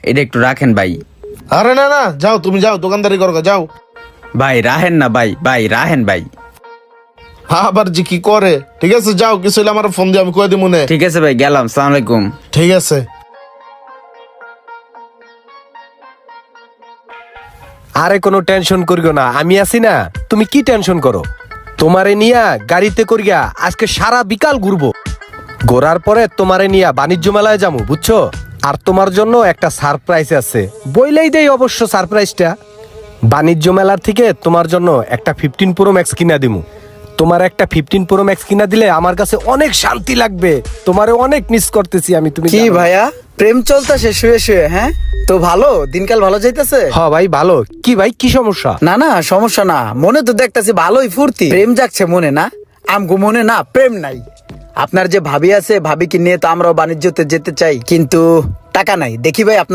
এটা একটু রাখেন ভাই। আরে না না, যাও তুমি যাও, দোকানদারি করো যাও। ভাই রাহেন না ভাই, ভাই রাহেন ভাই। আবার যে কি করে, ঠিক আছে যাও, কিছু হলে আমার ফোন দিয়ে আমি কয়ে দিব মনে। ঠিক আছে ভাই, গেলাম, সালাম আলাইকুম। ঠিক আছে। আরে কোনো টেনশন করিও না, আমি আছি না। তুমি কি টেনশন করো? তোমারে নিয়া গাড়িতে করিয়া আজকে সারা বিকাল ঘুরবো। ঘোরার পরে তোমারে নিয়া বাণিজ্য মেলায় যাবো, বুঝছো? আর তোমার জন্য একটা সারপ্রাইজ আছে, বইলেই দেই অবশ্য সারপ্রাইজটা। বাণিজ্য মেলার থেকে তোমার জন্য একটা 15 প্রো ম্যাক্স কিনা দিমু। তোমার একটা 15 প্রো ম্যাক্স কিনা দিলে আমার কাছে অনেক শান্তি লাগবে। তোমারে অনেক মিস করতেছি আমি, তুমি কি জানো। ভাইয়া, প্রেম চলতেছে শুয়ে শুয়ে? হ্যাঁ তো ভালো, দিনকাল ভালো যাইতেছে? হ্যাঁ ভাই ভালো। কি ভাই, কি সমস্যা? না না সমস্যা না, মনে তো দেখতেছি ভালোই ফুর্তি, প্রেম জাগছে মনে না? আমগো মনে না প্রেম নাই। আপনার যে ভাবি আছে, ভাবিকে নিয়ে তো আমরাও বাণিজ্যতে যেতে চাই, কিন্তু টাকা নাই। দেখি ভাই আপনার